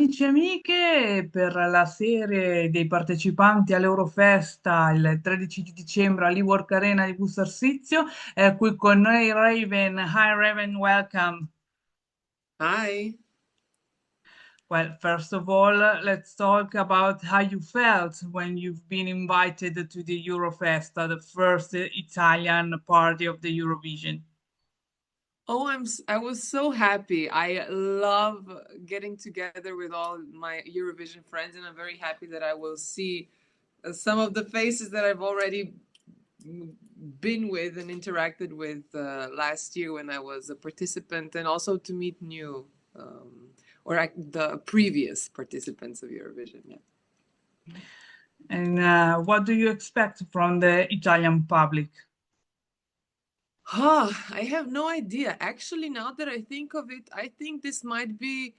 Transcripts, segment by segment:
Amici e amiche, per la serie dei partecipanti all'Eurofesta il 13 di dicembre all'Iwork Arena di Busto Arsizio, è qui con noi Raven. Hi Raven, welcome. Hi. Well, first of all, let's talk about how you felt when you've been invited to the Eurofesta, the first Italian party of the Eurovision. Oh, I was so happy. I love getting together with all my Eurovision friends, and I'm very happy that I will see some of the faces that I've already been with and interacted with last year when I was a participant, and also to meet new the previous participants of Eurovision. Yeah. And what do you expect from the Italian public? I have no idea. Actually, now that I think of it, I think this might be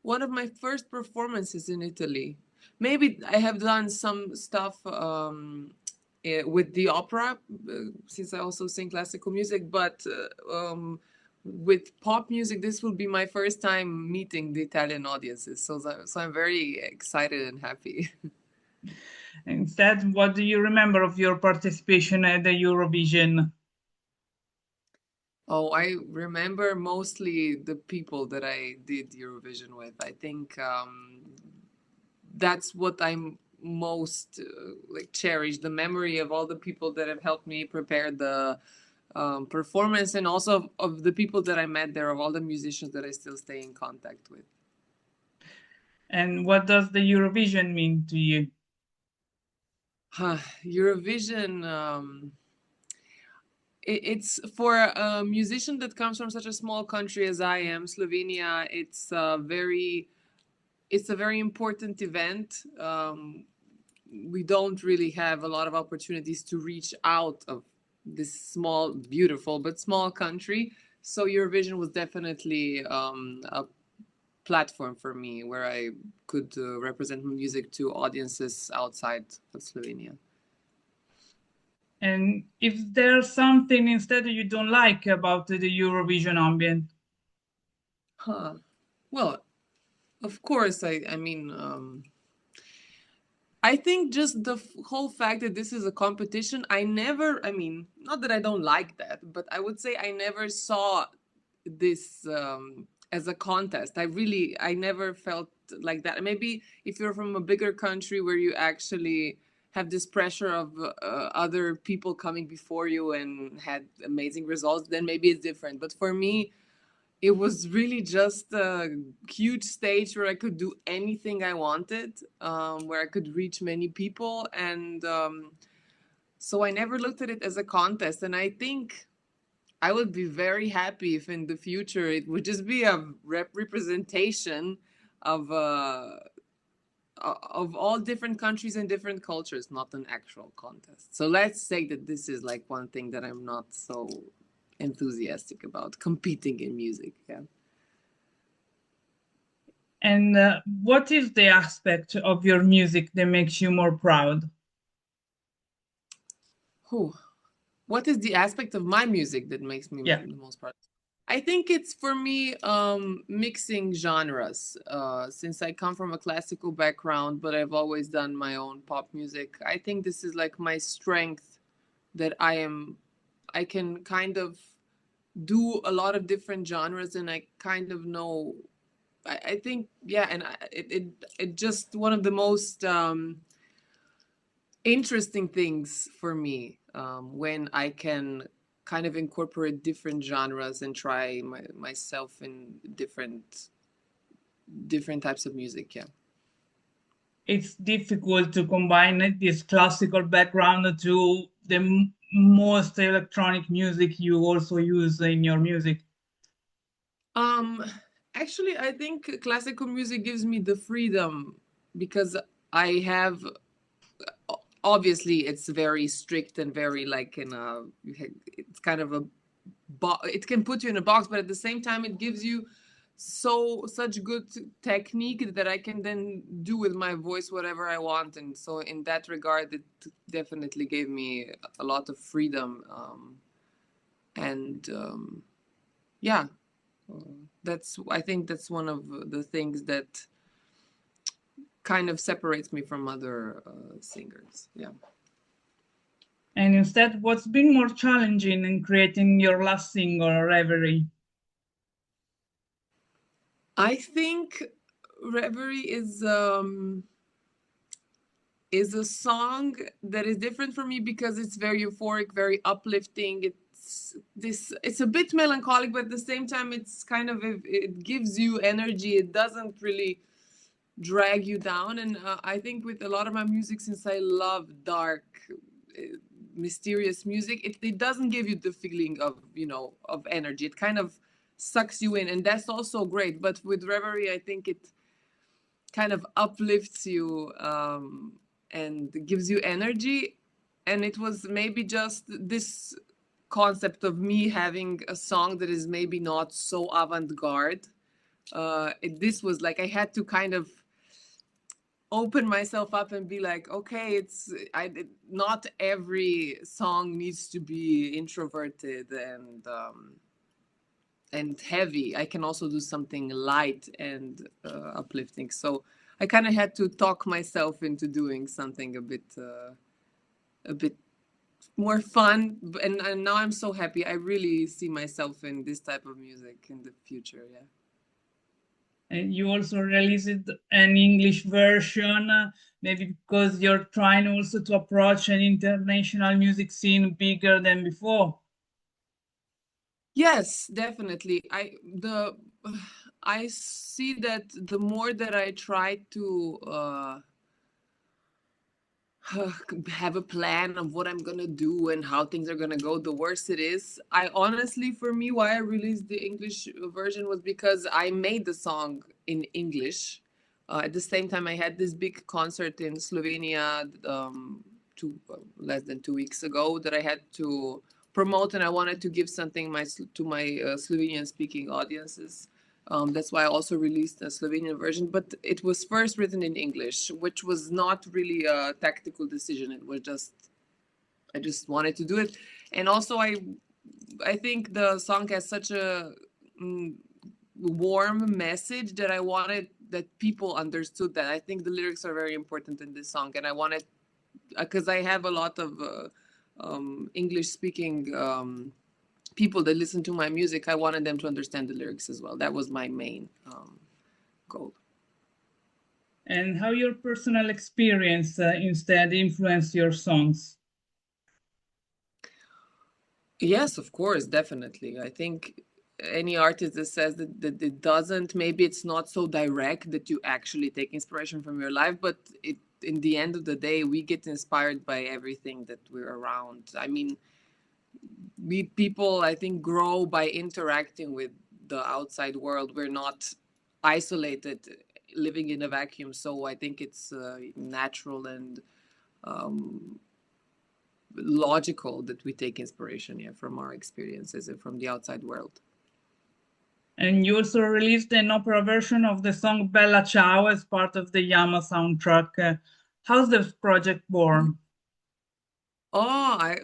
one of my first performances in Italy. Maybe I have done some stuff with the opera, since I also sing classical music, but with pop music, this will be my first time meeting the Italian audiences. So I'm very excited and happy. Instead, what do you remember of your participation at the Eurovision? Oh, I remember mostly the people that I did Eurovision with. I think that's what I'm most like cherish, the memory of all the people that have helped me prepare the performance, and also of the people that I met there, of all the musicians that I still stay in contact with. And what does the Eurovision mean to you? Eurovision, it's for a musician that comes from such a small country as I am, Slovenia. It's a very important event. We don't really have a lot of opportunities to reach out of this small, beautiful, but small country. So Eurovision was definitely a platform for me where I could represent music to audiences outside of Slovenia. And if there's something instead you don't like about the Eurovision ambient? Well, of course, I mean, I think just the whole fact that this is a competition, I mean, not that I don't like that, but I would say I never saw this as a contest. I never felt like that. Maybe if you're from a bigger country where you actually have this pressure of other people coming before you and had amazing results, then maybe it's different. But for me, it was really just a huge stage where I could do anything I wanted, where I could reach many people. And so I never looked at it as a contest. And I think I would be very happy if in the future it would just be a representation of all different countries and different cultures, not an actual contest. So let's say that this is like one thing that I'm not so enthusiastic about, competing in music. Yeah. And what is the aspect of your music that makes you more proud? Whew. What is the aspect of my music that makes me Yeah. the most proud? I think it's for me mixing genres. Since I come from a classical background, but I've always done my own pop music. I think this is like my strength, that I can kind of do a lot of different genres, and I kind of know. I think, yeah, and it just one of the most interesting things for me, when I can kind of incorporate different genres and try myself in different types of music. Yeah. It's difficult to combine this classical background to the most electronic music you also use in your music. Um, Actually, I think classical music gives me the freedom because I have obviously it's very strict and very like in a it's kind of a it can put you in a box, but at the same time it gives you such good technique that I can then do with my voice whatever I want. And so in that regard, it definitely gave me a lot of freedom. And yeah, that's I think that's one of the things that kind of separates me from other singers. Yeah. And instead, what's been more challenging in creating your last single, Reverie? I think Reverie is a song that is different for me because it's very euphoric, very uplifting. It's a bit melancholic, but at the same time, it's kind of, it gives you energy. It doesn't really drag you down. And I think with a lot of my music, since I love dark, mysterious music, it doesn't give you the feeling of, you know, of energy. It kind of sucks you in, and that's also great. But with Reverie, I think it kind of uplifts you and gives you energy. And it was maybe just this concept of me having a song that is maybe not so avant-garde. This was like I had to kind of open myself up and be like, okay, not every song needs to be introverted and heavy. I can also do something light and uplifting. So I kind of had to talk myself into doing something a bit more fun. And now I'm so happy. I really see myself in this type of music in the future. Yeah. And you also released an English version, maybe because you're trying also to approach an international music scene bigger than before. Yes, definitely. I see that the more that I try to have a plan of what I'm gonna do and how things are gonna go, the worse it is. I honestly, for me, why I released the English version was because I made the song in English. At the same time, I had this big concert in Slovenia less than 2 weeks ago that I had to promote, and I wanted to give something to my Slovenian-speaking audiences. That's why I also released a Slovenian version, but it was first written in English, which was not really a tactical decision. It was I just wanted to do it. And also I think the song has such a warm message that I wanted that people understood that. I think the lyrics are very important in this song, and I wanted, because I have a lot of English speaking people that listen to my music, I wanted them to understand the lyrics as well. That was my main goal. And how your personal experience instead influenced your songs? Yes, of course, definitely. I think any artist that says that it doesn't, maybe it's not so direct that you actually take inspiration from your life, but in the end of the day, we get inspired by everything that we're around. I mean, we people, I think, grow by interacting with the outside world. We're not isolated, living in a vacuum. So I think it's natural and logical that we take inspiration from our experiences and from the outside world. And you also released an opera version of the song Bella Ciao as part of the Yama soundtrack. How's this project born? Oh,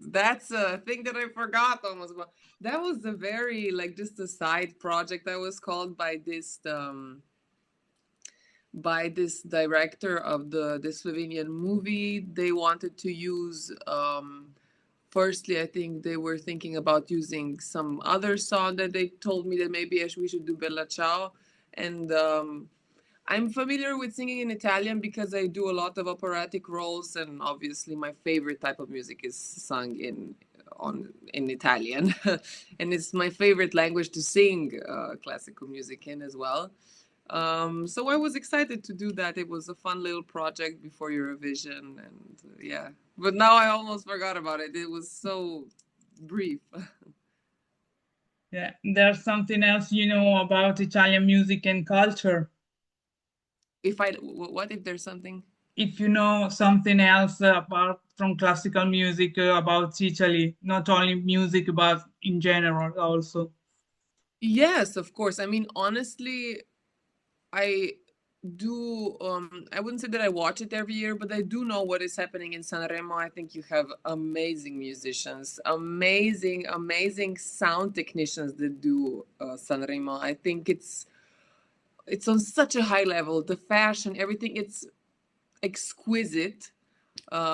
that's a thing that I forgot almost about. That was a very, like, just a side project that was called by this director of the Slovenian movie. They wanted to use, firstly, I think they were thinking about using some other song that they told me that maybe we should do Bella Ciao. And I'm familiar with singing in Italian because I do a lot of operatic roles, and obviously my favorite type of music is sung in Italian, and it's my favorite language to sing classical music in as well. So I was excited to do that. It was a fun little project before Eurovision, and yeah. But now I almost forgot about it. It was so brief. Yeah, there's something else you know about Italian music and culture. What if there's something? If you know something else apart from classical music about Italy, not only music, but in general also. Yes, of course. I mean, honestly, I do I wouldn't say that I watch it every year, but I do know what is happening in Sanremo. I think you have amazing musicians, amazing sound technicians that do Sanremo. I think it's it's on such a high level. The fashion, everything, it's exquisite.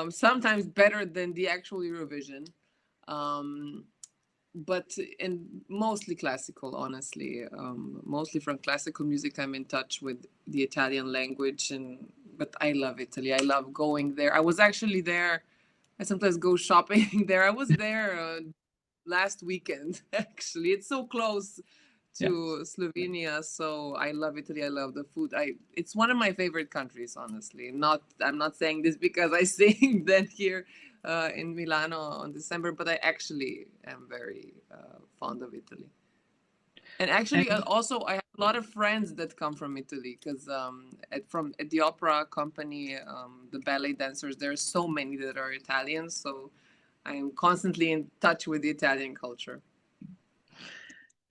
Sometimes better than the actual Eurovision. But and mostly classical, honestly. Mostly from classical music. I'm in touch with the Italian language, but I love Italy. I love going there. I was actually there. I sometimes go shopping there. I was there last weekend. Actually, it's so close to Slovenia, so I love Italy. I love the food. It's one of my favorite countries, honestly. I'm not saying this because I sing then here in Milano on December, but I actually am very fond of Italy. And actually, also I have a lot of friends that come from Italy because at the opera company, the ballet dancers, there are so many that are Italians. So I'm constantly in touch with the Italian culture.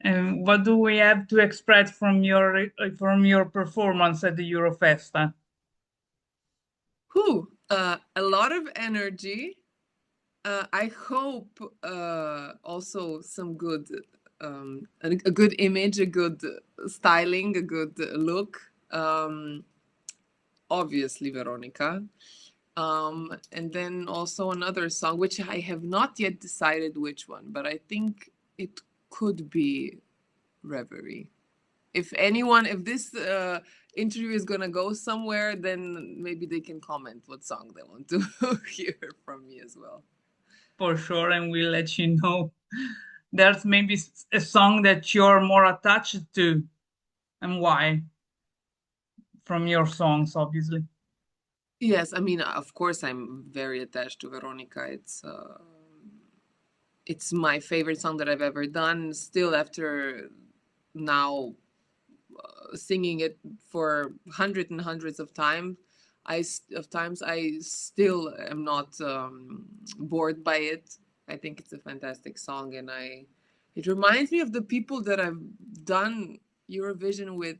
And what do we have to expect from your performance at the Eurofesta? A lot of energy. I hope also some good, a good image, a good styling, a good look. Obviously, Veronika. And then also another song, which I have not yet decided which one, but I think it could be Reverie. If this interview is going to go somewhere, then maybe they can comment what song they want to hear from me as well. For sure, and we'll let you know. There's maybe a song that you're more attached to, and why? From your songs, obviously. Yes, I mean, of course, I'm very attached to Veronika. It's my favorite song that I've ever done. Still, after now singing it for hundreds and hundreds of times, I still am not bored by it. I think it's a fantastic song, and it reminds me of the people that I've done Eurovision with.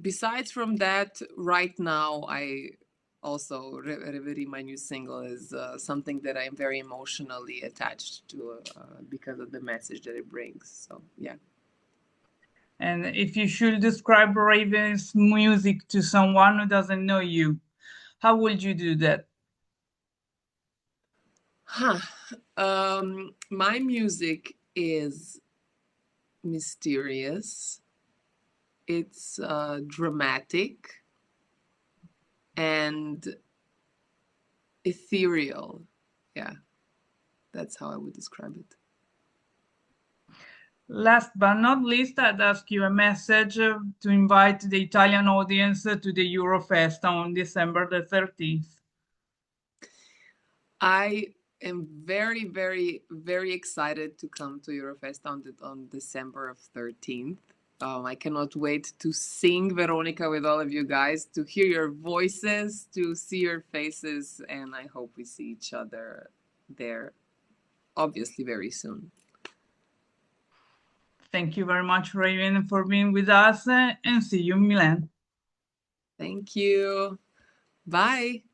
Besides from that, right now, I also Reverie, my new single, is something that I'm very emotionally attached to because of the message that it brings. So yeah. And if you should describe Raiven's music to someone who doesn't know you, how would you do that? My music is mysterious. It's dramatic and ethereal. Yeah, that's how I would describe it. Last but not least, I'd ask you a message to invite the Italian audience to the Eurofesta on December the 13th. I am very, very, very excited to come to Eurofesta on December 13th. I cannot wait to sing Veronika with all of you guys, to hear your voices, to see your faces, and I hope we see each other there, obviously, very soon. Thank you very much, Raiven, for being with us, and see you in Milan. Thank you. Bye.